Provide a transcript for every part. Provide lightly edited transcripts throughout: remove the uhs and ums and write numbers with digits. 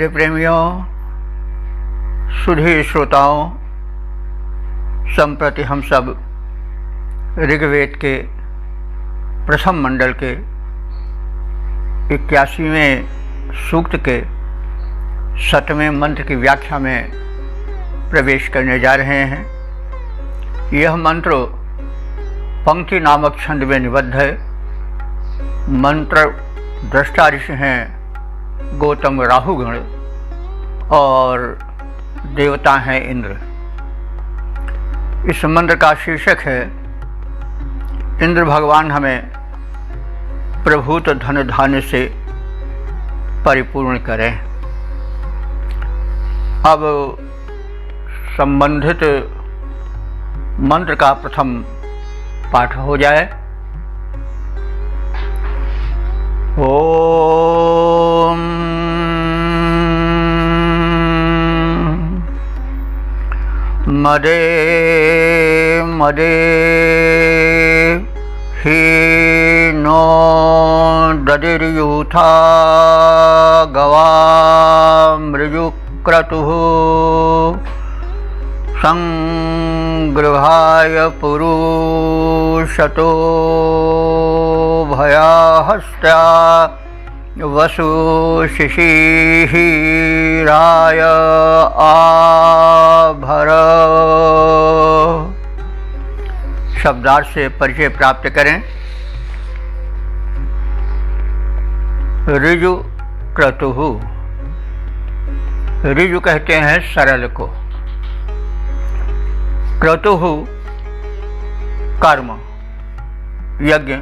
प्रिय प्रेमियों, सुधी श्रोताओं, संप्रति हम सब ऋग्वेद के प्रथम मंडल के 81वें सूक्त के 7वें मंत्र की व्याख्या में प्रवेश करने जा रहे हैं। यह मंत्र पंक्ति नामक छंद में निबद्ध है। मंत्र दृष्टा ऋषि हैं गौतम राहुगण और देवता हैं इंद्र। इस मंत्र का शीर्षक है इंद्र भगवान हमें प्रभुत धन धान्य से परिपूर्ण करें। अब संबंधित मंत्र का प्रथम पाठ हो जाए। ओम मदे मदे ही नो ददिर्यूथा गवा मृजुक्रतुः संगृहाय पुरुषतो भयाहस्त्या वसु शिशिराय आभर। शब्दार्थ से परिचय प्राप्त करें। ऋजु क्रतुः, ऋजु कहते हैं सरल को, क्रतुः कर्म यज्ञ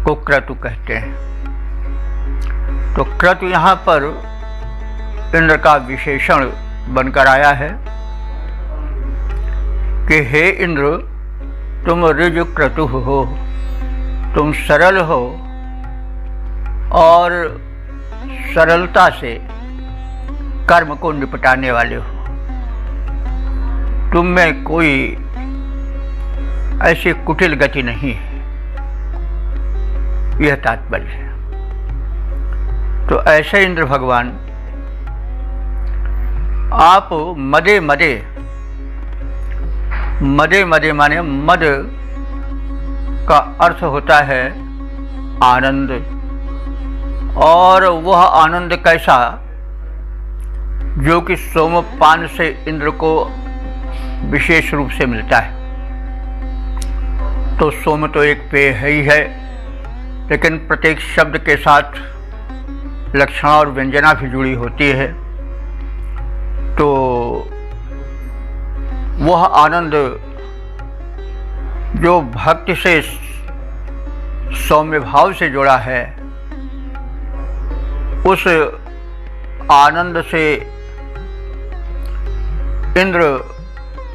को क्रतु कहते हैं। तो क्रतु यहाँ पर इंद्र का विशेषण बनकर आया है कि हे इंद्र, तुम ऋजु क्रतु हो, तुम सरल हो और सरलता से कर्म को निपटाने वाले हो। तुम में कोई ऐसी कुटिल गति नहीं है, यह तात्पर्य है। तो ऐसे इंद्र भगवान आप मदे मदे, मदे मदे माने मद का अर्थ होता है आनंद, और वह आनंद कैसा जो कि सोमपान से इंद्र को विशेष रूप से मिलता है। तो सोम तो एक पेय है ही है, लेकिन प्रत्येक शब्द के साथ लक्षण और व्यंजना भी जुड़ी होती है। तो वह आनंद जो भक्ति से सौम्य भाव से जुड़ा है, उस आनंद से इंद्र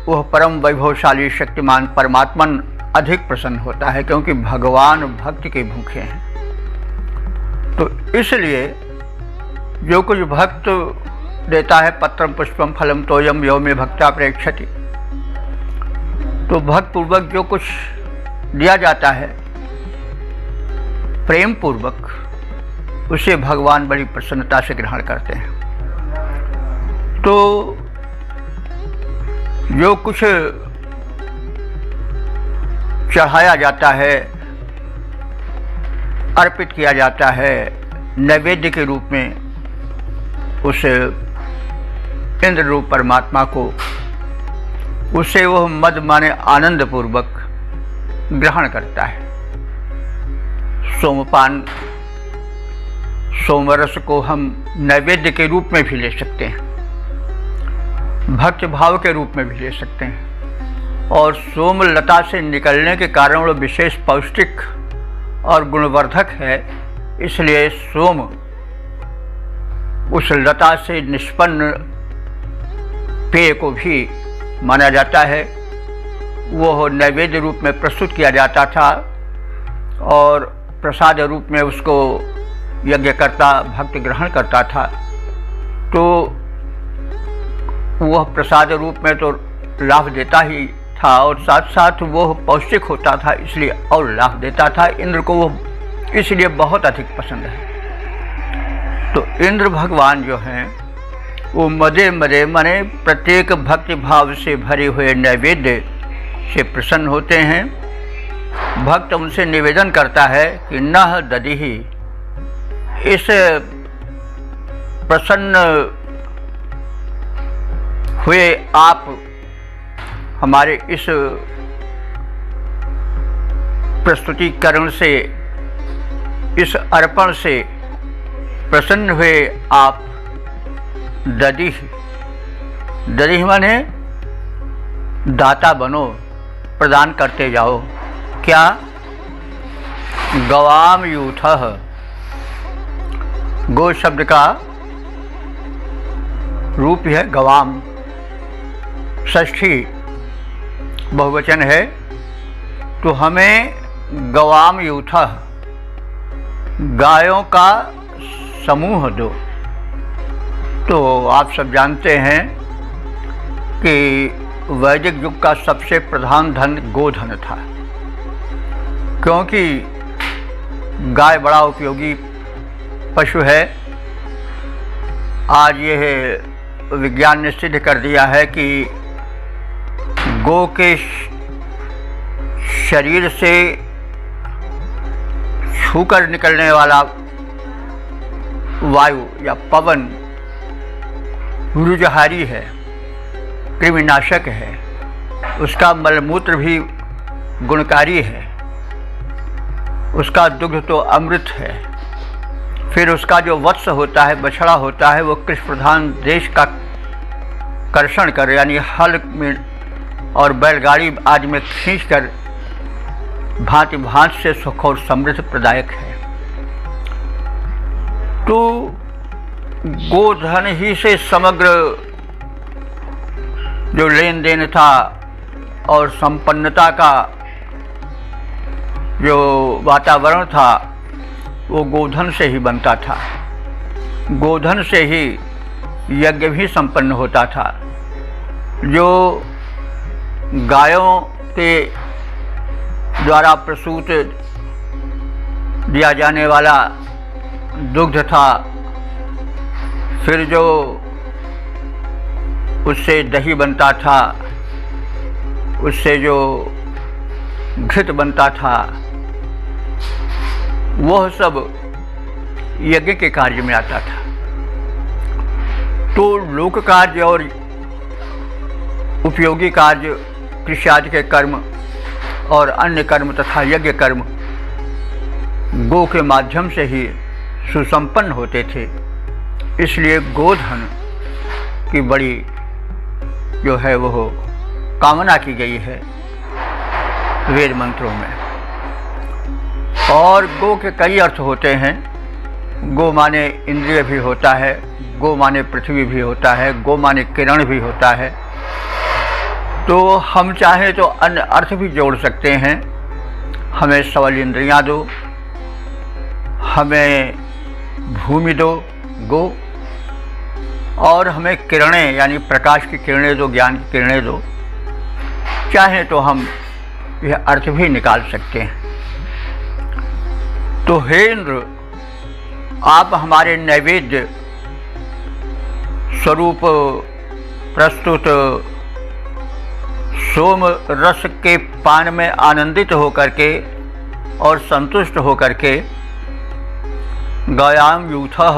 वह परम वैभवशाली शक्तिमान परमात्मन अधिक प्रसन्न होता है, क्योंकि भगवान भक्ति के भूखे हैं। तो इसलिए जो कुछ भक्त देता है, पत्रम पुष्पम फलम तोयम यो मे भक्ता प्रेक्षति, तो भक्त पूर्वक जो कुछ दिया जाता है प्रेम पूर्वक, उसे भगवान बड़ी प्रसन्नता से ग्रहण करते हैं। तो जो कुछ चढ़ाया जाता है, अर्पित किया जाता है नैवेद्य के रूप में, उस इंद्र रूप परमात्मा को, उसे वह मद माने आनंद पूर्वक ग्रहण करता है। सोमपान, सोमरस को हम नैवेद्य के रूप में भी ले सकते हैं, भक्त भाव के रूप में भी ले सकते हैं, और सोम लता से निकलने के कारण वो विशेष पौष्टिक और गुणवर्धक है। इसलिए सोम उस लता से निष्पन्न पेय को भी माना जाता है। वो नैवेद्य रूप में प्रस्तुत किया जाता था और प्रसाद रूप में उसको यज्ञकर्ता भक्त ग्रहण करता था। तो वह प्रसाद रूप में तो लाभ देता ही था, और साथ साथ वो पौष्टिक होता था, इसलिए और लाभ देता था। इंद्र को वो इसलिए बहुत अधिक पसंद है। तो इंद्र भगवान जो हैं वो मदे मदे माने प्रत्येक भक्ति भाव से भरे हुए नैवेद्य से प्रसन्न होते हैं। भक्त उनसे निवेदन करता है कि नह दधिहि, इस प्रसन्न हुए आप हमारे इस प्रस्तुतिकरण से, इस अर्पण से प्रसन्न हुए आप दधिहि माने दाता बनो, प्रदान करते जाओ। क्या? गवाम यूथः, गो शब्द का रूप है गवाम, षष्ठी बहुवचन है, तो हमें गवाम यूथः, गायों का समूह दो। तो आप सब जानते हैं कि वैदिक युग का सबसे प्रधान धन गोधन था, क्योंकि गाय बड़ा उपयोगी पशु है। आज यह विज्ञान ने सिद्ध कर दिया है कि गो के शरीर से छूकर निकलने वाला वायु या पवन रुजहारी है, कृमिनाशक है, उसका मलमूत्र भी गुणकारी है, उसका दुग्ध तो अमृत है। फिर उसका जो वत्स होता है, बछड़ा होता है, वो कृषि प्रधान देश का कर्षण कर, यानी हल में और बैलगाड़ी आदि में खींचकर भांति भांति से सुख और समृद्ध प्रदायक है। तो गोधन ही से समग्र जो लेन देन था और संपन्नता का जो वातावरण था वो गोधन से ही बनता था। गोधन से ही यज्ञ भी संपन्न होता था। जो गायों के द्वारा प्रसूत दिया जाने वाला दुग्ध था, फिर जो उससे दही बनता था, उससे जो घृत बनता था, वह सब यज्ञ के कार्य में आता था। तो लोक कार्य और उपयोगी कार्य, कृषि आदि के कर्म और अन्य कर्म तथा यज्ञ कर्म गो के माध्यम से ही सुसंपन्न होते थे। इसलिए गोधन की बड़ी जो है वह कामना की गई है वेद मंत्रों में। और गो के कई अर्थ होते हैं। गो माने इंद्रिय भी होता है, गो माने पृथ्वी भी होता है, गो माने किरण भी होता है। तो हम चाहें तो अन्य अर्थ भी जोड़ सकते हैं। हमें सबल इंद्रियां दो, हमें भूमि दो गो, और हमें किरणें यानी प्रकाश की किरणें दो, ज्ञान की किरणें दो। चाहें तो हम यह अर्थ भी निकाल सकते हैं। तो हे इंद्र, आप हमारे नैवेद्य स्वरूप प्रस्तुत सोम रस के पान में आनंदित होकर के और संतुष्ट होकर के गायाम यूथः,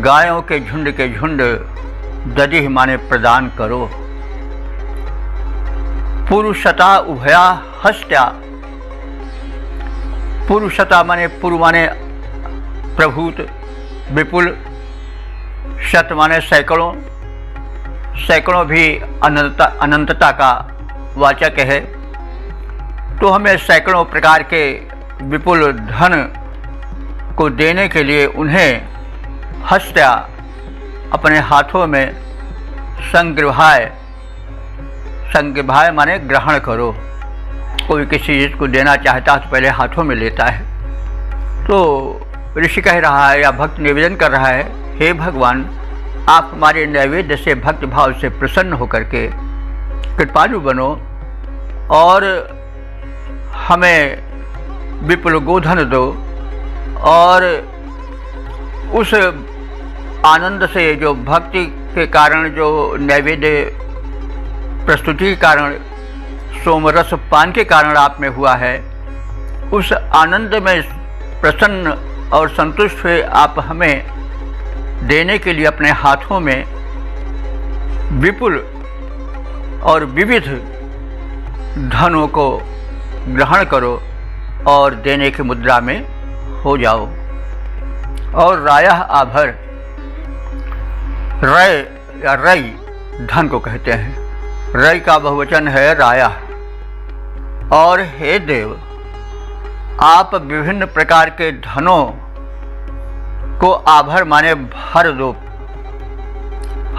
गायों के झुंड दधिः माने प्रदान करो। पुरुषता उभया हस्त्या, पुरुषता माने पूर्व माने प्रभूत विपुल, शत माने सैकड़ों, सैकड़ों भी अनंतता का वाचक है। तो हमें सैकड़ों प्रकार के विपुल धन को देने के लिए उन्हें हस्त्या अपने हाथों में संग्रहाय, संग्रहाय माने ग्रहण करो। कोई किसी चीज़ को देना चाहता है तो पहले हाथों में लेता है। तो ऋषि कह रहा है या भक्त निवेदन कर रहा है, हे भगवान, आप हमारे नैवेद्य से भक्त भाव से प्रसन्न होकर के कृपालु बनो और हमें विपुल गोधन दो और उस आनंद से, जो भक्ति के कारण, जो नैवेद्य प्रस्तुति के कारण, सोमरस पान के कारण आप में हुआ है, उस आनंद में प्रसन्न और संतुष्ट हुए आप हमें देने के लिए अपने हाथों में विपुल और विविध धनों को ग्रहण करो और देने की मुद्रा में हो जाओ। और रायः आभर, रय या रई धन को कहते हैं, रई का बहुवचन है रायः। और हे देव, आप विभिन्न प्रकार के धनों को आभर माने भर दो,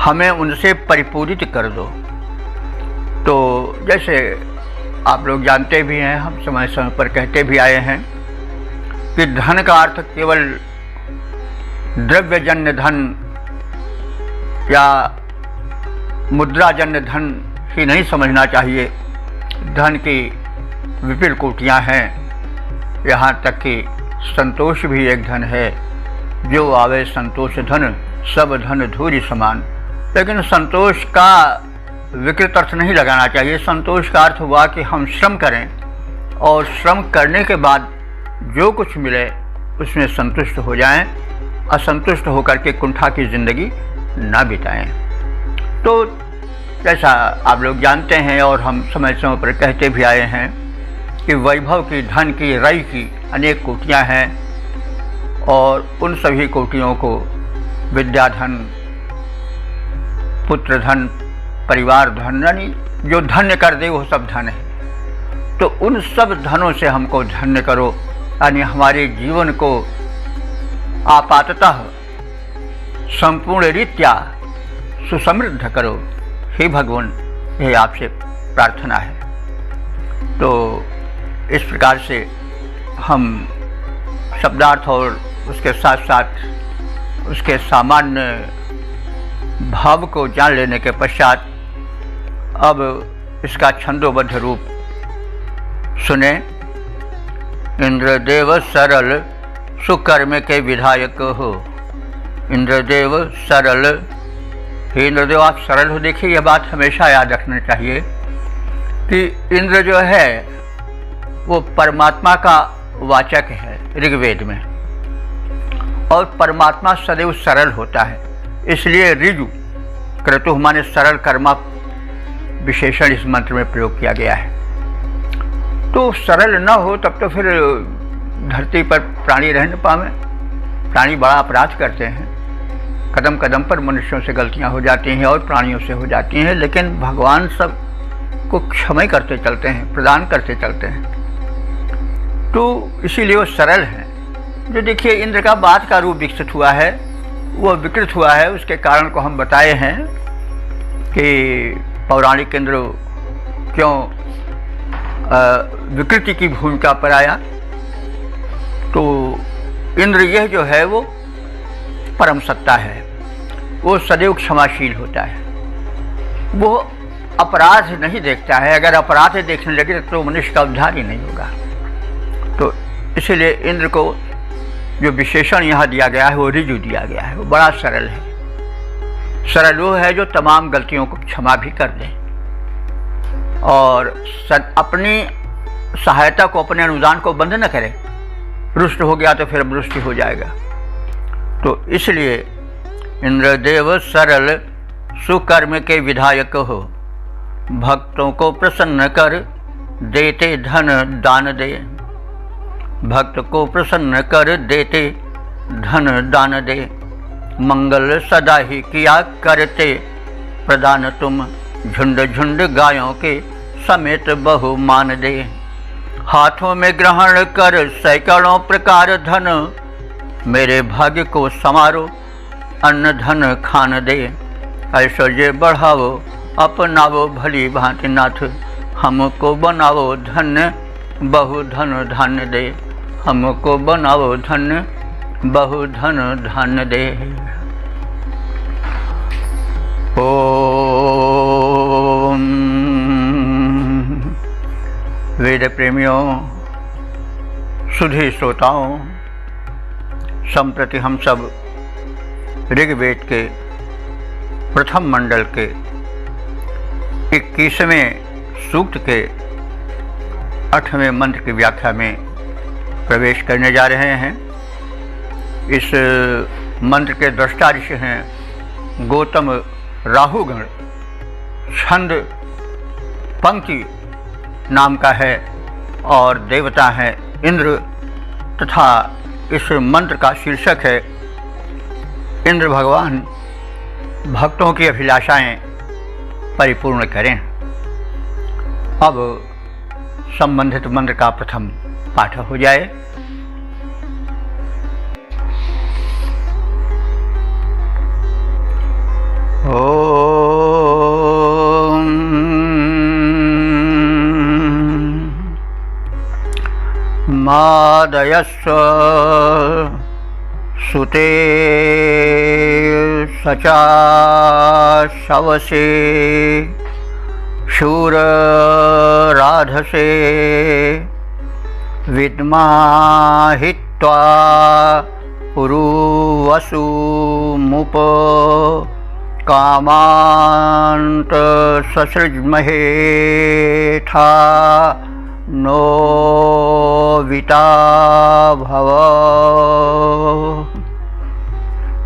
हमें उनसे परिपूरित कर दो। तो जैसे आप लोग जानते भी हैं, हम समय समय पर कहते भी आए हैं कि धन का अर्थ केवल द्रव्यजन्य धन या मुद्राजन्य धन ही नहीं समझना चाहिए। धन की विपुल कोटियाँ हैं, यहाँ तक कि संतोष भी एक धन है। जो आवे संतोष धन, सब धन धूरी समान। लेकिन संतोष का विकृत अर्थ नहीं लगाना चाहिए। संतोष का अर्थ हुआ कि हम श्रम करें और श्रम करने के बाद जो कुछ मिले उसमें संतुष्ट हो जाएं, असंतुष्ट होकर के कुंठा की जिंदगी ना बिताएं। तो जैसा आप लोग जानते हैं और हम समय समय पर कहते भी आए हैं कि वैभव की, धन की, रई की अनेक कोटियाँ हैं और उन सभी कोटियों को विद्याधन, पुत्र धन, परिवार धन, यानी जो धन्य कर दे वो सब धन है। तो उन सब धनों से हमको धन्य करो, यानी हमारे जीवन को आपाततः संपूर्ण रीत्या सुसमृद्ध करो। हे भगवान, यह आपसे प्रार्थना है। तो इस प्रकार से हम शब्दार्थ और उसके साथ साथ उसके सामान्य भाव को जान लेने के पश्चात अब इसका छंदोबद्ध रूप सुने। इंद्रदेव सरल सुकर्म के विधायक हो। इंद्रदेव सरल, हे इंद्रदेव आप सरल हो। देखिए, यह बात हमेशा याद रखना चाहिए कि इंद्र जो है वो परमात्मा का वाचक है ऋग्वेद में, और परमात्मा सदैव सरल होता है। इसलिए ऋजु क्रतु माने सरल कर्मा विशेषण इस मंत्र में प्रयोग किया गया है। तो सरल न हो तब तो फिर धरती पर प्राणी रह न पावे। प्राणी बड़ा अपराध करते हैं, कदम कदम पर मनुष्यों से गलतियां हो जाती हैं और प्राणियों से हो जाती हैं, लेकिन भगवान सब को क्षमा करते चलते हैं, प्रदान करते चलते हैं। तो इसीलिए वो सरल है। जो देखिए इंद्र का बाद का रूप विकसित हुआ है, वो विकृत हुआ है। उसके कारण को हम बताए हैं कि पौराणिक इंद्र क्यों विकृति की भूमिका पर आया। तो इंद्र यह जो है वो परम सत्ता है, वो सदैव क्षमाशील होता है, वो अपराध नहीं देखता है। अगर अपराध देखने लगे तो मनुष्य का उद्धार ही नहीं होगा। तो इसीलिए इंद्र को जो विशेषण यहाँ दिया गया है वो ऋजु दिया गया है। वो बड़ा सरल है। सरल वो है जो तमाम गलतियों को क्षमा भी कर दे और अपनी सहायता को, अपने अनुदान को बंद न करे। रुष्ट हो गया तो फिर वृष्टि हो जाएगा। तो इसलिए इंद्रदेव सरल सुकर्म के विधायक हो। भक्तों को प्रसन्न कर देते धन दान दे। भक्त को प्रसन्न कर देते धन दान दे। मंगल सदा ही किया करते प्रदान तुम। झुंड झुंड गायों के समेत बहु मान दे। हाथों में ग्रहण कर सैकड़ों प्रकार धन। मेरे भाग्य को संवारो अन्न धन खान दे। ऐश्वर्य बढ़ावो अपनावो भली भांति नाथ। हमको बनावो धन्य बहु धन धान्य दे। हमको बनावो धन्य बहु धन धान्य दे। ओम। वेद प्रेमियों, सुधी श्रोताओं, संप्रति हम सब ऋग्वेद के प्रथम मंडल के 21वें सूक्त के 8वें मंत्र की व्याख्या में प्रवेश करने जा रहे हैं। इस मंत्र के दृष्टा ऋषि हैं गौतम राहुगण। छंद पंक्ति नाम का है और देवता है इंद्र, तथा इस मंत्र का शीर्षक है इंद्र भगवान भक्तों की अभिलाषाएं परिपूर्ण करें। अब संबंधित मंत्र का प्रथम पाठ हो जाए। ओम मादयस्व सुते सचा शवसे शूर राधसे विद्माहित्वा पुरुवसु मुप कामांत ससृज्महे था नो विता भव।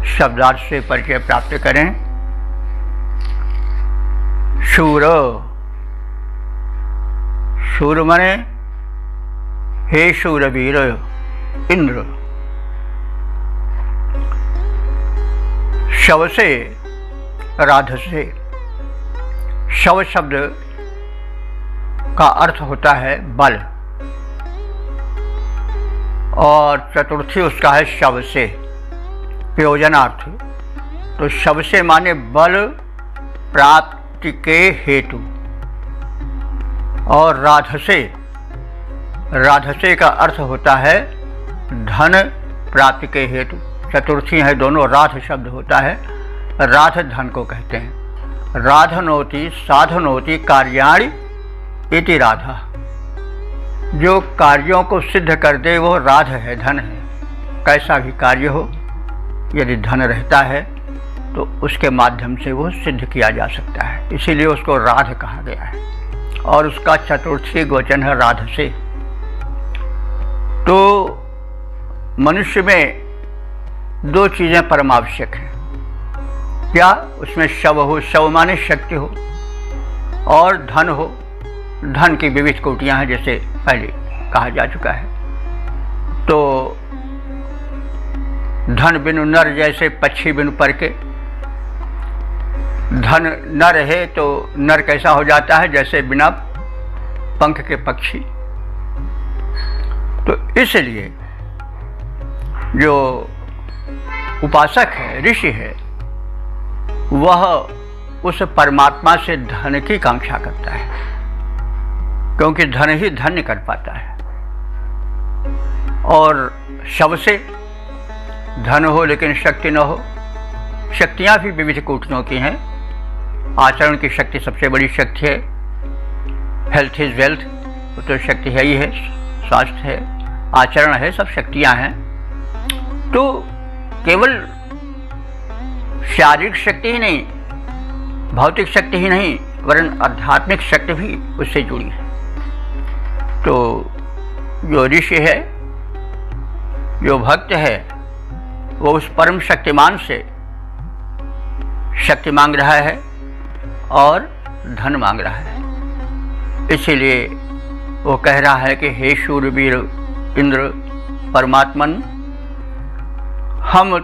शब्दार्थ से परिचय प्राप्त करें। शूर, शूर माने हे शूरवीर इंद्र। शव से राध से, शव शब्द का अर्थ होता है बल और चतुर्थी उसका है शव से, प्रयोजनार्थ। तो शव से माने बल प्राप्ति के हेतु, और राधसे, राधसे का अर्थ होता है धन प्राप्ति के हेतु। चतुर्थी है दोनों, राध शब्द होता है, राध धन को कहते हैं। राधनोति साधनोति कार्याणि इति राधा। जो कार्यों को सिद्ध कर दे वो राध है, धन है। कैसा भी कार्य हो, यदि धन रहता है तो उसके माध्यम से वो सिद्ध किया जा सकता है, इसीलिए उसको राध कहा गया है। और उसका चतुर्थी गोचन है राध से। तो मनुष्य में दो चीज़ें परमावश्यक हैं। क्या? उसमें शव हो, शव माने शक्ति हो, और धन हो। धन की विविध कोटियां हैं, जैसे पहले कहा जा चुका है। तो धन बिनु नर जैसे पक्षी बिनु पर के। धन न रहे तो नर कैसा हो जाता है? जैसे बिना पंख के पक्षी। तो इसलिए जो उपासक है, ऋषि है, वह उस परमात्मा से धन की कांक्षा करता है, क्योंकि धन ही धन्य कर पाता है। और शव से धन हो लेकिन शक्ति न हो। शक्तियां भी विविध कोटियों की हैं। आचरण की शक्ति सबसे बड़ी शक्ति है। हेल्थ इज वेल्थ, वो तो शक्ति है ही है। स्वास्थ्य है, आचरण है, सब शक्तियां हैं। तो केवल शारीरिक शक्ति ही नहीं, भौतिक शक्ति ही नहीं, वरन आध्यात्मिक शक्ति भी उससे जुड़ी है। तो जो ऋषि है, जो भक्त है, वो उस परम शक्तिमान से शक्ति मांग रहा है और धन मांग रहा है। इसीलिए वो कह रहा है कि हे शूरवीर इंद्र परमात्मन, हम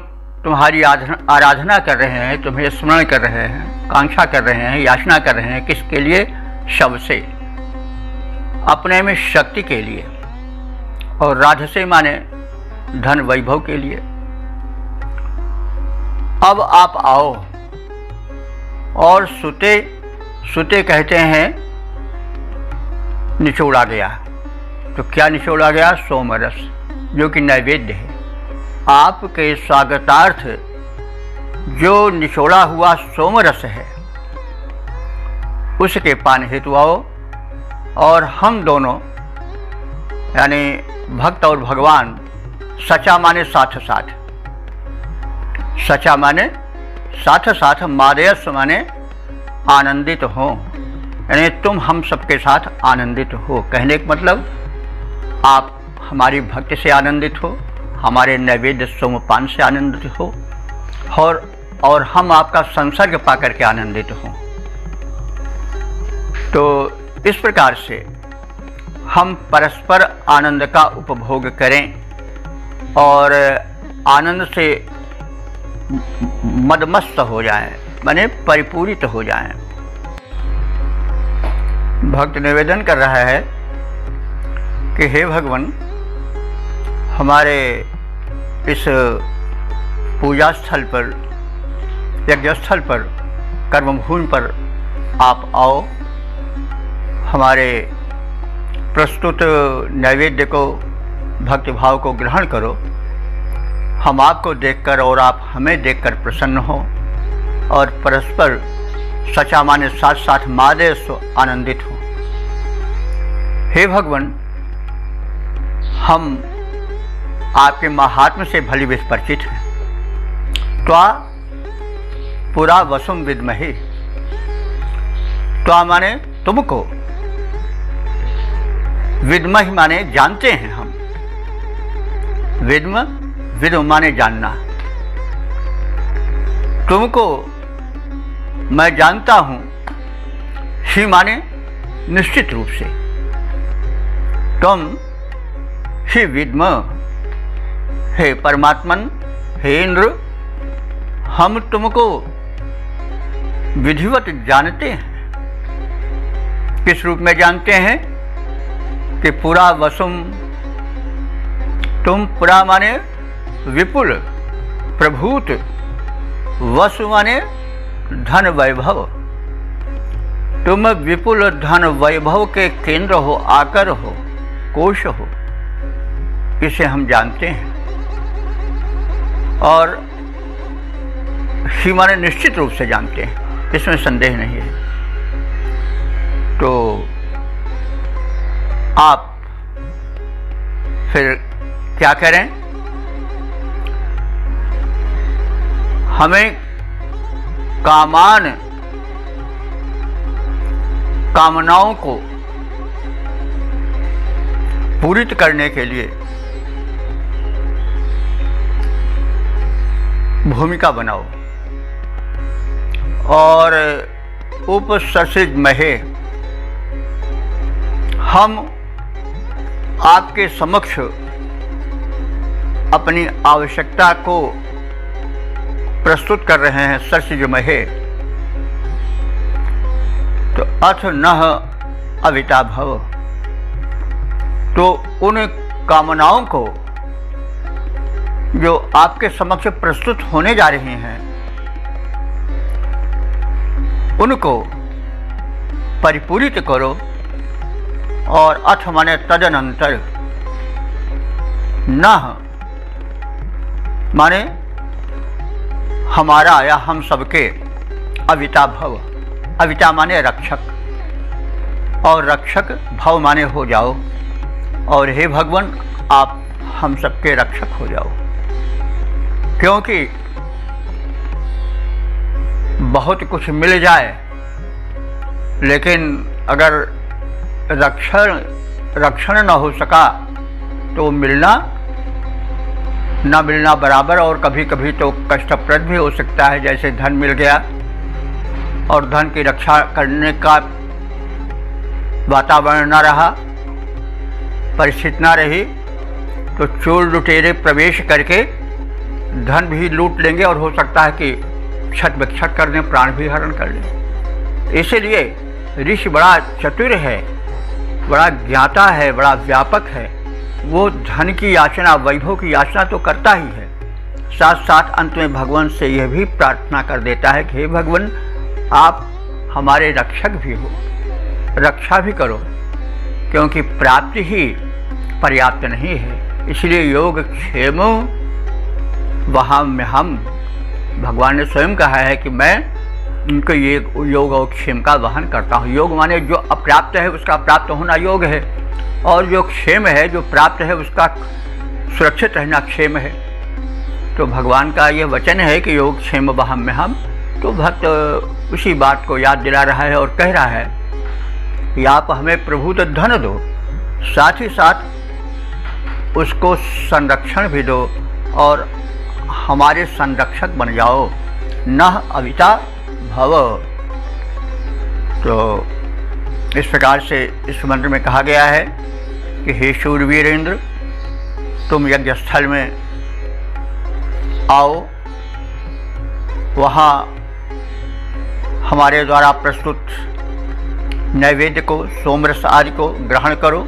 तुम्हारी आराधना कर रहे हैं, तुम्हें स्मरण कर रहे हैं, कांक्षा कर रहे हैं, याचना कर रहे हैं। किसके लिए? शव से, अपने में शक्ति के लिए, और राध से माने धन वैभव के लिए। अब आप आओ। और सुते, सुते कहते हैं निचोड़ा गया। तो क्या निचोड़ा गया? सोमरस, जो कि नैवेद्य है। आपके स्वागतार्थ जो निचोड़ा हुआ सोमरस है, उसके पान हेतु आओ। और हम दोनों यानी भक्त और भगवान, सचा माने साथ साथ, सचा माने साथ साथ मादयस्व माने आनंदित हो, यानी तुम हम सबके साथ आनंदित हो। कहने का मतलब आप हमारी भक्ति से आनंदित हो, हमारे नैवेद्य सोमपान से आनंदित हो और हम आपका संसर्ग पाकर के आनंदित हों। तो इस प्रकार से हम परस्पर आनंद का उपभोग करें और आनंद से मदमस्त हो जाएं, माने परिपूरित हो जाएं। भक्त निवेदन कर रहा है कि हे भगवान, हमारे इस पूजा स्थल पर, यज्ञ स्थल पर, कर्मभूमि पर आप आओ, हमारे प्रस्तुत नैवेद्य को, भक्तिभाव को ग्रहण करो। हम आपको देखकर और आप हमें देखकर प्रसन्न हो और परस्पर सचा माने साथ साथ मादे सो आनंदित हो। हे भगवान, हम आपके महात्म्य से भली भांति परिचित हैं। त्वा पुरा वसुम विद्महे, त्वा माने तुमको, विद्महि माने जानते हैं हम, विद्म माने जानना। तुमको मैं जानता हूं, ही माने निश्चित रूप से, तुम ही विद्म, हे परमात्मन, हे इंद्र, हम तुमको विधिवत जानते हैं। किस रूप में जानते हैं कि पुरा वसुम, तुम पुरा माने विपुल प्रभूत, वसु माने धन वैभव, तुम विपुल धन वैभव के केंद्र हो, आकर हो, कोश हो, इसे हम जानते हैं। और ही माने निश्चित रूप से जानते हैं, इसमें संदेह नहीं है। तो आप फिर क्या करें? हमें कामनाओं को पूरित करने के लिए भूमिका बनाओ और उपसर्षित महे, हम आपके समक्ष अपनी आवश्यकता को प्रस्तुत कर रहे हैं। सर्षिज महे, तो अथ नः अविता भव, तो उन कामनाओं को जो आपके समक्ष प्रस्तुत होने जा रही हैं, उनको परिपूरित करो। और अथ माने तदनंतर, नः माने हमारा या हम सबके, अविता भव, अविता माने रक्षक, और रक्षक भव माने हो जाओ। और हे भगवान, आप हम सबके रक्षक हो जाओ, क्योंकि बहुत कुछ मिल जाए लेकिन अगर रक्षण न हो सका तो मिलना न मिलना बराबर, और कभी कभी तो कष्टप्रद भी हो सकता है। जैसे धन मिल गया और धन की रक्षा करने का वातावरण न रहा, परिस्थिति न रही, तो चोर लुटेरे प्रवेश करके धन भी लूट लेंगे और हो सकता है कि क्षत विक्षत कर दें, प्राण भी हरण कर लें। इसीलिए ऋषि बड़ा चतुर है, बड़ा ज्ञाता है, बड़ा व्यापक है। वो धन की याचना, वैभव की याचना तो करता ही है, साथ साथ अंत में भगवान से यह भी प्रार्थना कर देता है कि हे भगवान, आप हमारे रक्षक भी हो, रक्षा भी करो, क्योंकि प्राप्ति ही पर्याप्त नहीं है। इसलिए योग क्षेमो वहाँ में हम, भगवान ने स्वयं कहा है कि मैं उनको ये योग और क्षेम का वहन करता हूँ। योग माने जो अप्राप्त है उसका प्राप्त होना योग है, और जो क्षेम है, जो प्राप्त है, उसका सुरक्षित रहना क्षेम है। तो भगवान का ये वचन है कि योग क्षेम वहम में हम, तो भक्त उसी बात को याद दिला रहा है और कह रहा है कि आप हमें प्रभुत धन दो, साथ ही साथ उसको संरक्षण भी दो और हमारे संरक्षक बन जाओ, नः अविता भव। तो इस प्रकार से इस मंत्र में कहा गया है कि हे शूरवीरेंद्र, तुम यज्ञ स्थल में आओ, वहाँ हमारे द्वारा प्रस्तुत नैवेद्य को, सोमरस आदि को ग्रहण करो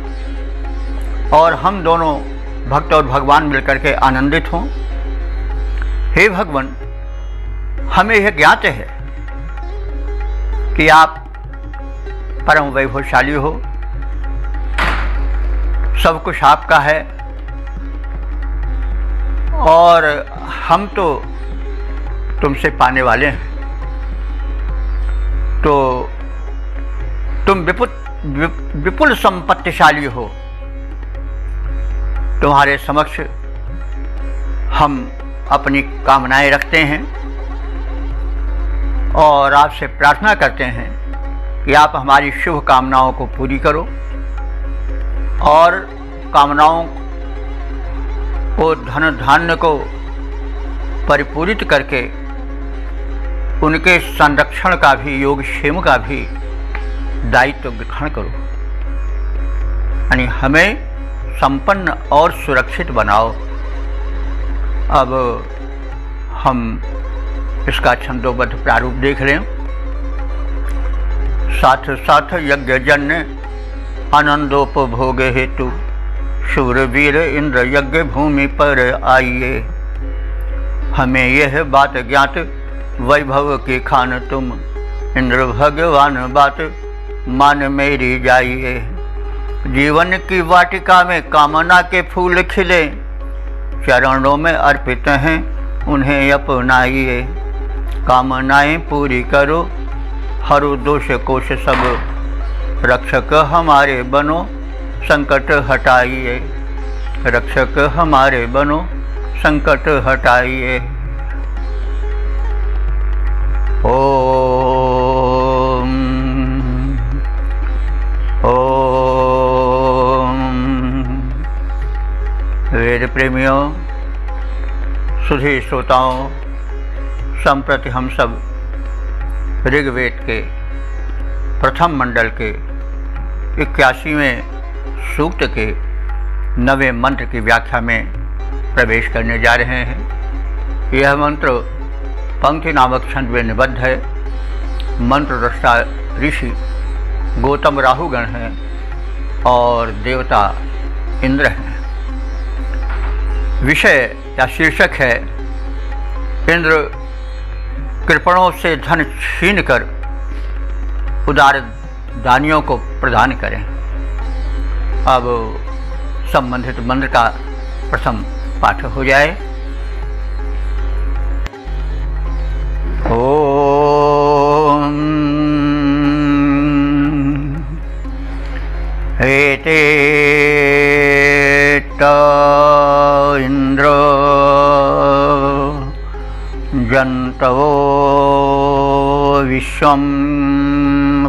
और हम दोनों भक्त और भगवान मिलकर के आनंदित हों। हे भगवान, हमें यह ज्ञात है कि आप परम वैभवशाली हो, सब कुछ आपका है और हम तो तुमसे पाने वाले हैं। तो तुम विपुल संपत्तिशाली हो, तुम्हारे समक्ष हम अपनी कामनाएं रखते हैं और आपसे प्रार्थना करते हैं कि आप हमारी शुभ कामनाओं को पूरी करो और कामनाओं को, धन धान्य को परिपूरित करके उनके संरक्षण का भी, योग क्षेम का भी दायित्व ग्रहण करो, यानी हमें संपन्न और सुरक्षित बनाओ। अब हम इसका छंदोबद्ध प्रारूप देख लें। साथ साथ यज्ञजन्य आनंदोपभोग हेतु शूरवीर इंद्र यज्ञ भूमि पर आइए, हमें यह बात ज्ञात वैभव के खान तुम, इंद्र भगवान बात मान मेरी जाइए। जीवन की वाटिका में कामना के फूल खिले, चरणों में अर्पित हैं उन्हें अपनाइए। कामनाएं पूरी करो, हरु दोष कोश सब, रक्षक हमारे बनो संकट हटाइए। रक्षक हमारे बनो संकट हटाइए। ओम ओम। वेद प्रेमियों, सुधी श्रोताओं, संप्रति हम सब ऋग्वेद के प्रथम मंडल के 81वें सूक्त के 9वें मंत्र की व्याख्या में प्रवेश करने जा रहे हैं। यह मंत्र पंक्ति नामक छंद में निबद्ध है। मंत्र रचना ऋषि गौतम राहुगण हैं और देवता इंद्र हैं। विषय या शीर्षक है, इंद्र कृपणों से धन छीन कर उदार दानियों को प्रदान करें। अब संबंधित मंत्र का प्रथम पाठ हो जाए। ओम हेते इंद्र जन्तवो विश्वं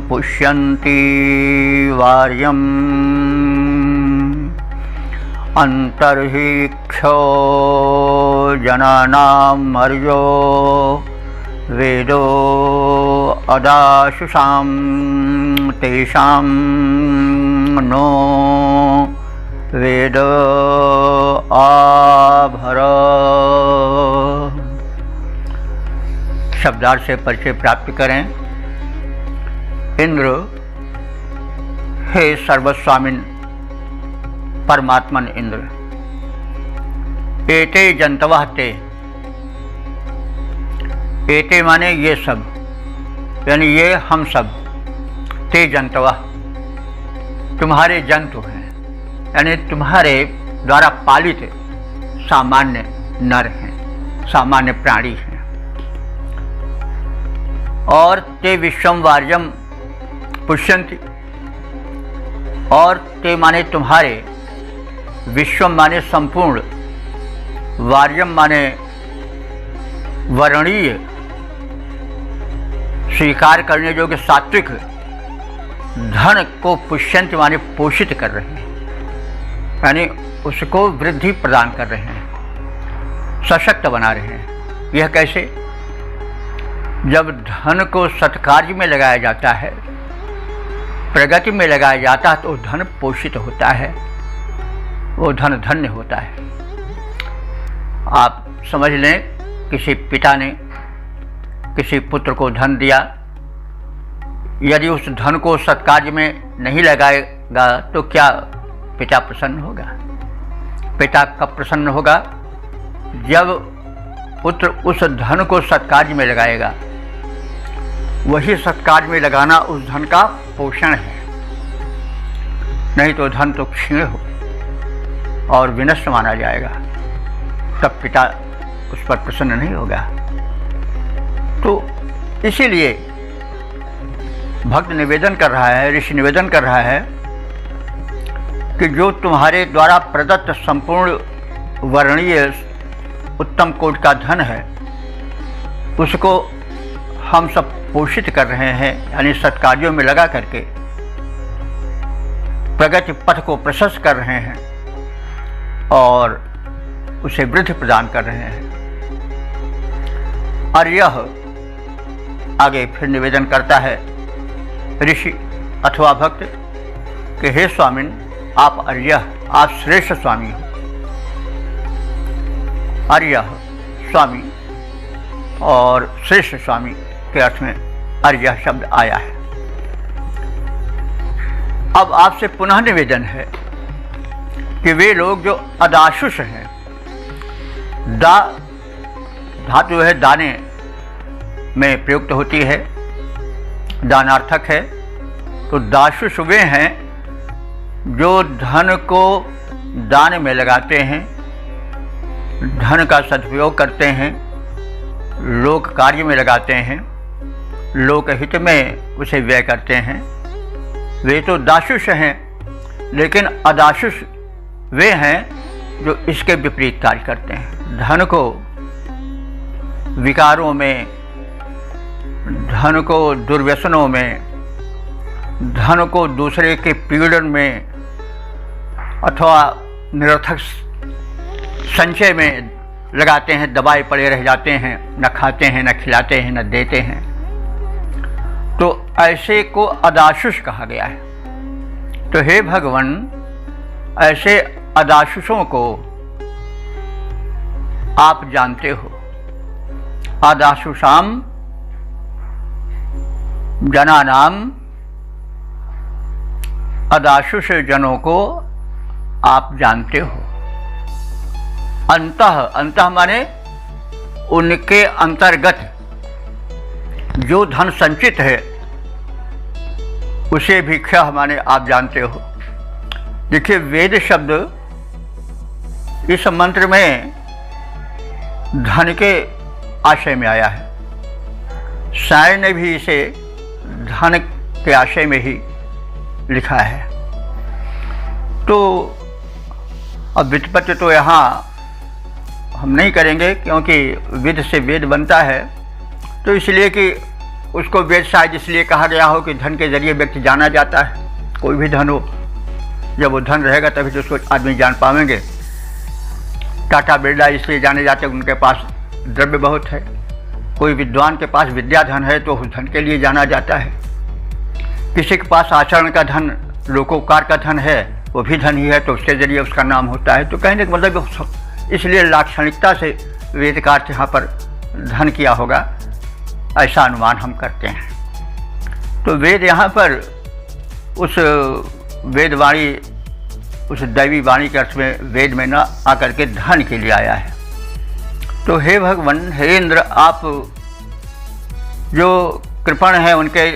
पुष्यन्ति वार्यम् अंतर्हिक्षो जनानाम् अर्यो वेदो अदाशुषां तेषां नो वेद आभर। शब्दार्थ से परिचय प्राप्त करें। इंद्र, हे सर्वस्वामिन परमात्मन इंद्र, एते जंतवः ते, एते माने ये सब, यानी ये हम सब, ते जंतवः तुम्हारे जंतु हैं, यानी तुम्हारे द्वारा पालित सामान्य नर हैं, सामान्य प्राणी हैं। और ते विश्वम वार्यम पुष्यन्ति, और ते माने तुम्हारे, विश्वम माने संपूर्ण, वार्यम माने वर्णीय, स्वीकार करने योग्य सात्विक धन को पुष्यंत माने पोषित कर रहे हैं, यानी उसको वृद्धि प्रदान कर रहे हैं, सशक्त बना रहे हैं। यह कैसे? जब धन को सत्कार्य में लगाया जाता है, प्रगति में लगाया जाता है, तो धन पोषित होता है, वो धन धन्य होता है। आप समझ लें, किसी पिता ने किसी पुत्र को धन दिया, यदि उस धन को सत्कार्य में नहीं लगाएगा तो क्या पिता प्रसन्न होगा? पिता कब प्रसन्न होगा? जब पुत्र उस धन को सत्कार्य में लगाएगा। वही सत्कार्य में लगाना उस धन का पोषण है, नहीं तो धन तो क्षीण हो और विनष्ट माना जाएगा, तब पिता उस पर प्रसन्न नहीं होगा। तो इसीलिए भक्त निवेदन कर रहा है, ऋषि निवेदन कर रहा है कि जो तुम्हारे द्वारा प्रदत्त संपूर्ण वर्णीय उत्तम कोटि का धन है, उसको हम सब पोषित कर रहे हैं, यानी सत्कार्यों में लगा करके प्रगति पथ को प्रशस्त कर रहे हैं और उसे वृद्धि प्रदान कर रहे हैं। और यह आगे फिर निवेदन करता है ऋषि अथवा भक्त कि हे स्वामिन, आप अर्य, आप श्रेष्ठ स्वामी हो। अर्य स्वामी और श्रेष्ठ स्वामी के अर्थ में अर्य शब्द आया है। अब आपसे पुनः निवेदन है कि वे लोग जो अदाशुष हैं, दा धातु है दाने में प्रयुक्त होती है, दानार्थक है, तो दाशुष वे हैं जो धन को दान में लगाते हैं, धन का सदुपयोग करते हैं, लोक कार्य में लगाते हैं, लोक हित में उसे व्यय करते हैं। वे तो दाशुष हैं, लेकिन अदाशुष वे हैं जो इसके विपरीत कार्य करते हैं। धन को विकारों में, धन को दुर्व्यसनों में, धन को दूसरे के पीड़न में अथवा निरर्थक संचय में लगाते हैं, दबाए पड़े रह जाते हैं, न खाते हैं, न खिलाते हैं, न देते हैं। तो ऐसे को अदाशुष कहा गया है। तो हे भगवान, ऐसे अदाशुषों को आप जानते हो। अदाशुषाम जनानाम, अदाशुष जनों को आप जानते हो। अंतः, अंतः माने उनके अंतर्गत जो धन संचित है उसे भी क्षय माने आप जानते हो। देखिए, वेद शब्द इस मंत्र में धन के आशय में आया है। शायर ने भी इसे धन के आशय में ही लिखा है। तो अब व्युत्पत्ति तो यहाँ हम नहीं करेंगे, क्योंकि विद से वेद बनता है, तो इसलिए कि उसको वेद शायद इसलिए कहा गया हो कि धन के जरिए व्यक्ति जाना जाता है। कोई भी धन हो, जब वो धन रहेगा तभी तो उसको आदमी जान पाएंगे। टाटा बिरला इसलिए जाने जाते हैं, उनके पास द्रव्य बहुत है। कोई विद्वान के पास विद्या धन है तो उस धन के लिए जाना जाता है। किसी के पास आचरण का धन, लोकोपकार का धन है, वो भी धन ही है, तो उसके जरिए उसका नाम होता है। तो कहने का मतलब इसलिए लाक्षणिकता से वेद का अर्थ यहाँ पर धन किया होगा, ऐसा अनुमान हम करते हैं। तो वेद यहाँ पर उस वेदवाणी, उस दैवी वाणी के अर्थ में वेद में न आकर के धन के लिए आया है। तो हे भगवान, हे इंद्र, आप जो कृपण हैं, उनके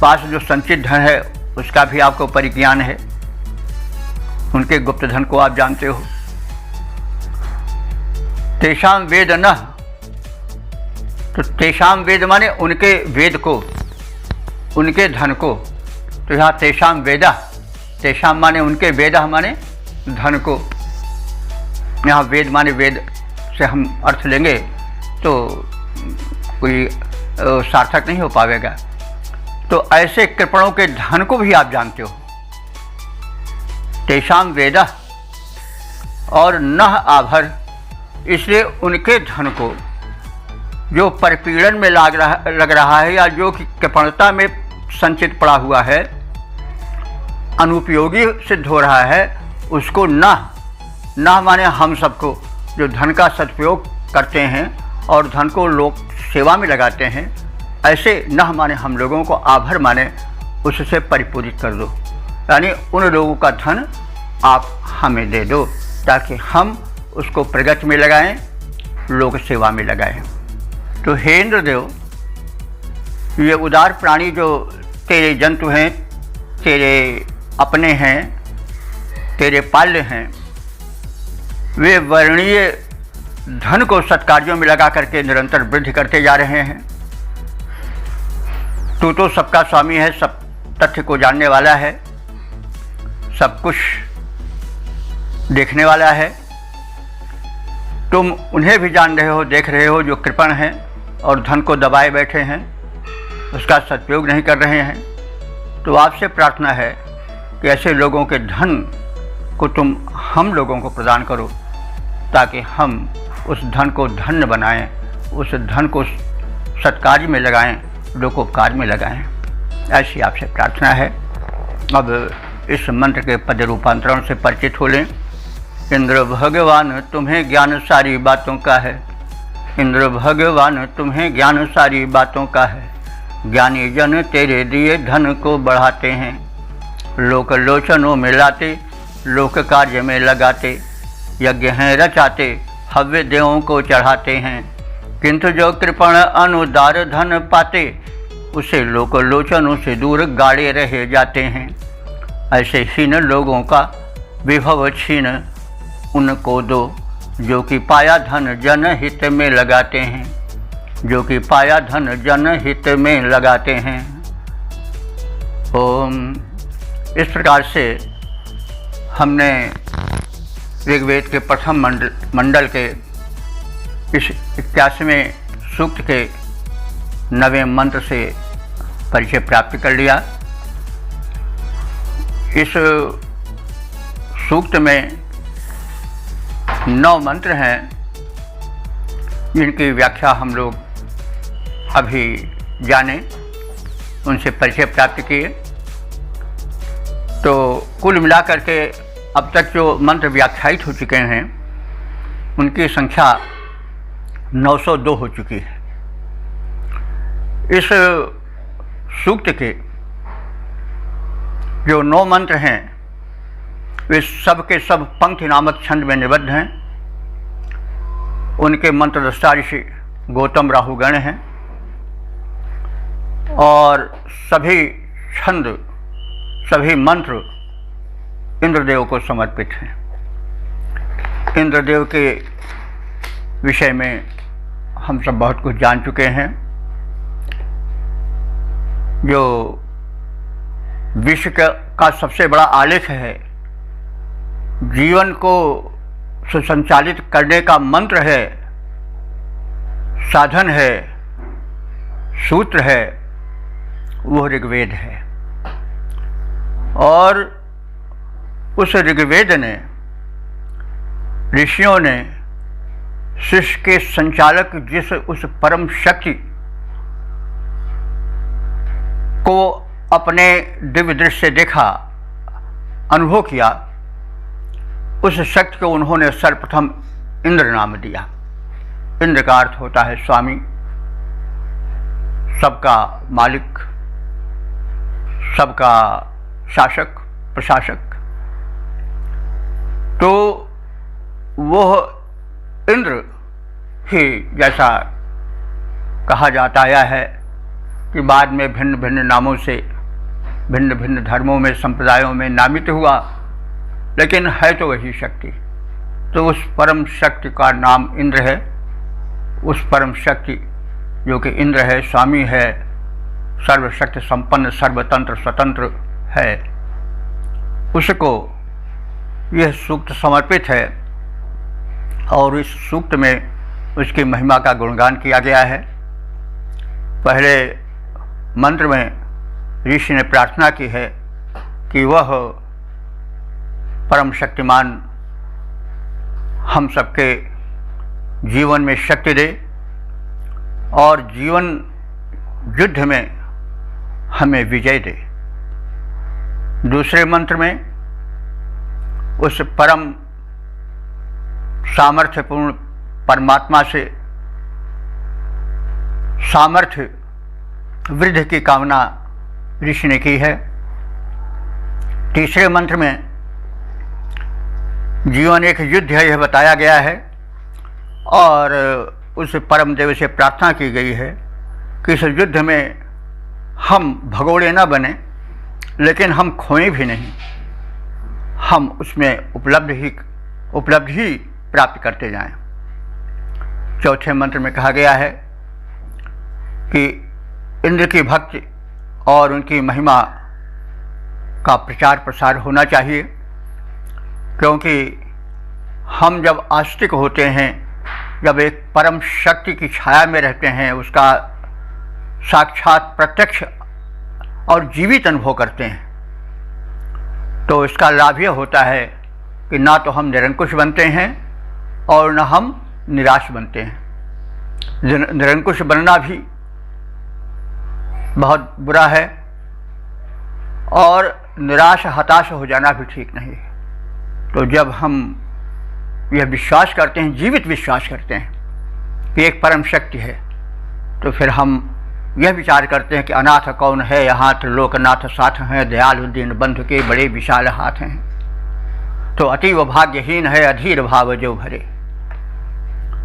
पास जो संचित धन है उसका भी आपको परिज्ञान है, उनके गुप्त धन को आप जानते हो। तेषाम वेद न, तो तेषाम वेद माने उनके वेद को, उनके धन को। तो यहाँ तेषाम वेदा, तेषाम माने उनके, वेदा माने धन को। यहाँ वेद माने वेद से हम अर्थ लेंगे तो कोई सार्थक नहीं हो पाएगा। तो ऐसे कृपणों के धन को भी आप जानते हो, तेषाम वेदा और न आभर, इसलिए उनके धन को जो परपीड़न में लग रहा है या जो कि कृपणता में संचित पड़ा हुआ है, अनुपयोगी सिद्ध हो रहा है, उसको न माने हम सबको जो धन का सदुपयोग करते हैं और धन को लोक सेवा में लगाते हैं, ऐसे न माने हम लोगों को आभर माने उससे परिपूरित कर दो। यानी उन लोगों का धन आप हमें दे दो ताकि हम उसको प्रगति में लगाएं, लोक सेवा में लगाएं। तो हे इंद्रदेव, ये उदार प्राणी जो तेरे जंतु हैं, तेरे अपने हैं, तेरे पाल्य हैं, वे वर्णीय धन को सत्कार्यों में लगा करके निरंतर वृद्धि करते जा रहे हैं। तू तो सबका स्वामी है, सब तथ्य को जानने वाला है, सब कुछ देखने वाला है। तुम उन्हें भी जान रहे हो, देख रहे हो जो कृपण हैं और धन को दबाए बैठे हैं, उसका सदुपयोग नहीं कर रहे हैं। तो आपसे प्रार्थना है कि ऐसे लोगों के धन को तुम हम लोगों को प्रदान करो ताकि हम उस धन को धन्य बनाएं, उस धन को सत्कार्य में लगाएं, लोकोपकार में लगाएं। ऐसी आपसे प्रार्थना है। अब इस मंत्र के पद रूपांतरण से परिचित हो लें। इंद्र भगवान तुम्हें ज्ञान सारी बातों का है, इंद्र भगवान तुम्हें ज्ञान सारी बातों का है। ज्ञानी जन तेरे दिए धन को बढ़ाते हैं, लोक लोचनों में लाते, लोक कार्य में लगाते। यज्ञ हैं रचाते, हव्य देवों को चढ़ाते हैं, किंतु जो कृपण अनुदार धन पाते, उसे लोक लोचनों से दूर गाड़े रह जाते हैं। ऐसे हीन लोगों का विभव छीन उनको दो, जो कि पाया धन जनहित में लगाते हैं, जो कि पाया धन जनहित में लगाते हैं। ओम। इस प्रकार से हमने ऋग्वेद के प्रथम मंडल के इस 81वें सूक्त के 9वें मंत्र से परिचय प्राप्त कर लिया। इस सूक्त में 9 मंत्र हैं जिनकी व्याख्या हम लोग अभी जाने, उनसे परिचय प्राप्त किए। तो कुल मिलाकर के अब तक जो मंत्र व्याख्यायित हो चुके हैं उनकी संख्या 902 हो चुकी है। इस सूक्त के जो 9 मंत्र हैं वे सब के सब पंक्ति नामक छंद में निबद्ध हैं। उनके मंत्रदृष्टा ऋषि गौतम राहुगण हैं और सभी छंद, सभी मंत्र इंद्रदेव को समर्पित हैं। इंद्रदेव के विषय में हम सब बहुत कुछ जान चुके हैं। जो विश्व का सबसे बड़ा आलेख है, जीवन को सुसंचालित करने का मंत्र है, साधन है, सूत्र है, वो ऋग्वेद है। और उस ऋग्वेद ने, ऋषियों ने सृष्टि के संचालक जिस उस परम शक्ति को अपने दिव्य दृष्टि से देखा, अनुभव किया, उस शक्ति को उन्होंने सर्वप्रथम इंद्र नाम दिया। इंद्र का अर्थ होता है स्वामी, सबका मालिक, सबका शासक, प्रशासक। तो वह इंद्र ही, जैसा कहा जाता आया है कि बाद में भिन्न भिन्न नामों से भिन्न भिन्न धर्मों में, संप्रदायों में नामित हुआ, लेकिन है तो वही शक्ति। तो उस परम शक्ति का नाम इंद्र है। उस परम शक्ति जो कि इंद्र है, स्वामी है, सर्वशक्ति संपन्न, सर्वतंत्र स्वतंत्र है, उसको यह सूक्त समर्पित है। और इस सूक्त में उसकी महिमा का गुणगान किया गया है। पहले मंत्र में ऋषि ने प्रार्थना की है कि वह परम शक्तिमान हम सबके जीवन में शक्ति दे और जीवन युद्ध में हमें विजय दे। दूसरे मंत्र में उस परम सामर्थ्यपूर्ण परमात्मा से सामर्थ्य वृद्धि की कामना ऋषि ने की है। तीसरे मंत्र में जीवन एक युद्ध है यह बताया गया है और उस परम देव से प्रार्थना की गई है कि इस युद्ध में हम भगोड़े न बने, लेकिन हम खोएं भी नहीं, हम उसमें उपलब्धि प्राप्त करते जाएं। चौथे मंत्र में कहा गया है कि इंद्र की भक्ति और उनकी महिमा का प्रचार प्रसार होना चाहिए, क्योंकि हम जब आस्तिक होते हैं, जब एक परम शक्ति की छाया में रहते हैं, उसका साक्षात प्रत्यक्ष और जीवित अनुभव करते हैं, तो इसका लाभ यह होता है कि ना तो हम निरंकुश बनते हैं और न हम निराश बनते हैं। निरंकुश बनना भी बहुत बुरा है और निराश हताश हो जाना भी ठीक नहीं है। तो जब हम यह विश्वास करते हैं, जीवित विश्वास करते हैं कि एक परम शक्ति है, तो फिर हम यह विचार करते हैं कि अनाथ कौन है यहाँ, त्रिलोकनाथ साथ हैं, दयालु दीन बंधु के बड़े विशाल हाथ हैं। तो अतीव भाग्यहीन है अधीर भाव जो भरे।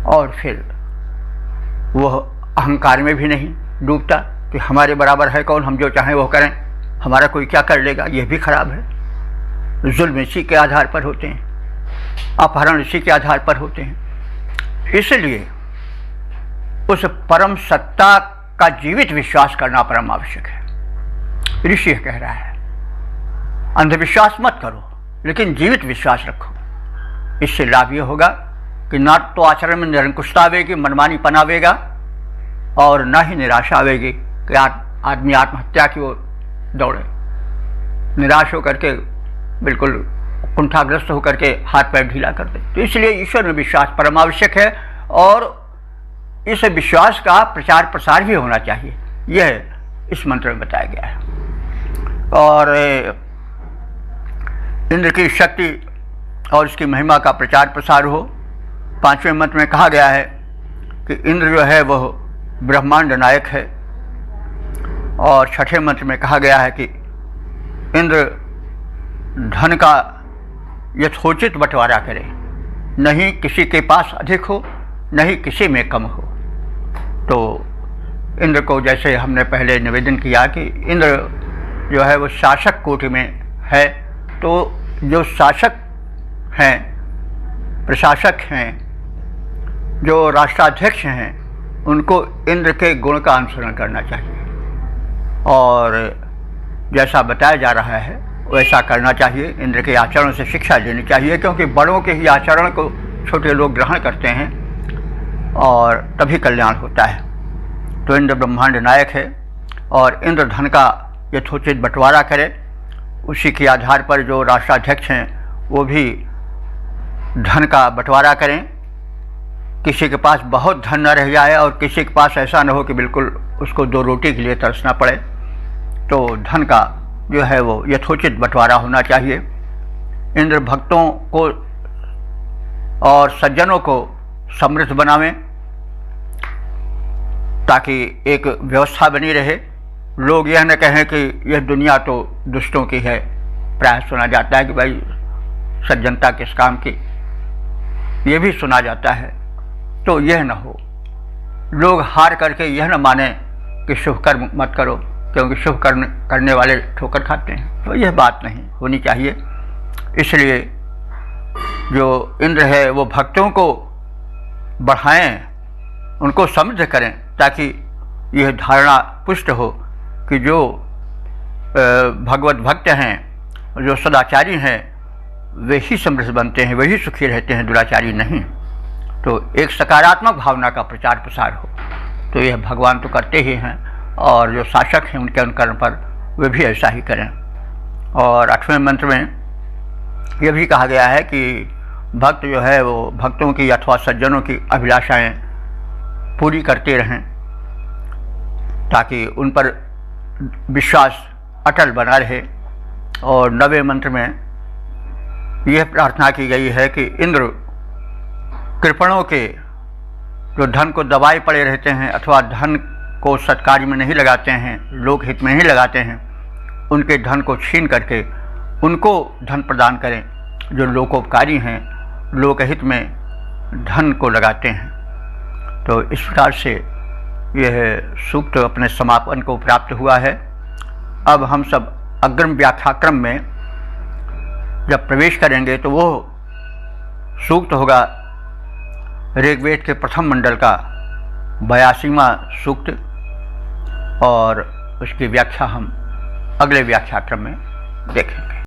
और फिर वह अहंकार में भी नहीं डूबता कि हमारे बराबर है कौन, हम जो चाहें वो करें, हमारा कोई क्या कर लेगा, यह भी खराब है। जुल्म इसी के आधार पर होते हैं, अपहरण इसी के आधार पर होते हैं। इसलिए उस परम सत्ता का जीवित विश्वास करना परम आवश्यक है। ऋषि कह रहा है अंधविश्वास मत करो, लेकिन जीवित विश्वास रखो। इससे लाभ यह होगा कि ना तो आचरण में निरंकुशता आवेगी, मनमानी पनावेगा, और ना ही निराशा आवेगी कि आदमी आत्महत्या की ओर दौड़े, निराश होकर के बिल्कुल कुंठाग्रस्त होकर के हाथ पैर ढीला कर दे। तो इसलिए ईश्वर में विश्वास परम आवश्यक है और इस विश्वास का प्रचार प्रसार भी होना चाहिए, यह इस मंत्र में बताया गया है। और इंद्र की शक्ति और इसकी महिमा का प्रचार प्रसार हो। पांचवें मंत्र में कहा गया है कि इंद्र जो है वह ब्रह्मांड नायक है। और छठे मंत्र में कहा गया है कि इंद्र धन का यथोचित बंटवारा करे, नहीं किसी के पास अधिक हो, नहीं किसी में कम हो। तो इंद्र को जैसे हमने पहले निवेदन किया कि इंद्र जो है वो शासक कोटि में है, तो जो शासक हैं, प्रशासक हैं, जो राष्ट्राध्यक्ष हैं, उनको इंद्र के गुण का अनुसरण करना चाहिए और जैसा बताया जा रहा है वैसा करना चाहिए। इंद्र के आचरण से शिक्षा लेनी चाहिए, क्योंकि बड़ों के ही आचरण को छोटे लोग ग्रहण करते हैं और तभी कल्याण होता है। तो इंद्र ब्रह्मांड नायक है और इंद्र धन का यथोचित बंटवारा करे, उसी के आधार पर जो राष्ट्राध्यक्ष हैं वो भी धन का बंटवारा करें। किसी के पास बहुत धन न रह जाए और किसी के पास ऐसा न हो कि बिल्कुल उसको दो रोटी के लिए तरसना पड़े। तो धन का जो है वो यथोचित बंटवारा होना चाहिए। इंद्र भक्तों को और सज्जनों को समृद्ध बनावें ताकि एक व्यवस्था बनी रहे। लोग यह न कहें कि यह दुनिया तो दुष्टों की है। प्राय सुना जाता है कि भाई सज्जनता किस काम की, ये भी सुना जाता है। तो यह न हो, लोग हार करके यह न माने कि शुभ कर्म मत करो, क्योंकि शुभ कर्म करने वाले ठोकर खाते हैं। तो यह बात नहीं होनी चाहिए। इसलिए जो इंद्र है वो भक्तों को बढ़ाएं, उनको समृद्ध करें, ताकि यह धारणा पुष्ट हो कि जो भगवत भक्त हैं, जो सदाचारी हैं, वे ही समृद्ध बनते हैं, वही सुखी रहते हैं, दुराचारी नहीं। तो एक सकारात्मक भावना का प्रचार प्रसार हो। तो यह भगवान तो करते ही हैं और जो शासक हैं उनके अनुकरण पर वे भी ऐसा ही करें। और 8वें मंत्र में यह भी कहा गया है कि भक्त जो है वो भक्तों की अथवा सज्जनों की अभिलाषाएं पूरी करते रहें ताकि उन पर विश्वास अटल बना रहे। और 9वें मंत्र में यह प्रार्थना की गई है कि इंद्र कृपणों के जो धन को दबाए पड़े रहते हैं अथवा धन को सत्कार्य में नहीं लगाते हैं, लोकहित में नहीं लगाते हैं, उनके धन को छीन करके उनको धन प्रदान करें जो लोकोपकारी हैं, लोकहित में धन को लगाते हैं। तो इस प्रकार से यह सूक्त अपने समापन को प्राप्त हुआ है। अब हम सब अग्रिम व्याख्याक्रम में जब प्रवेश करेंगे तो वो सूक्त होगा ऋग्वेद के प्रथम मंडल का 82वां सूक्त, और उसकी व्याख्या हम अगले व्याख्याक्रम में देखेंगे।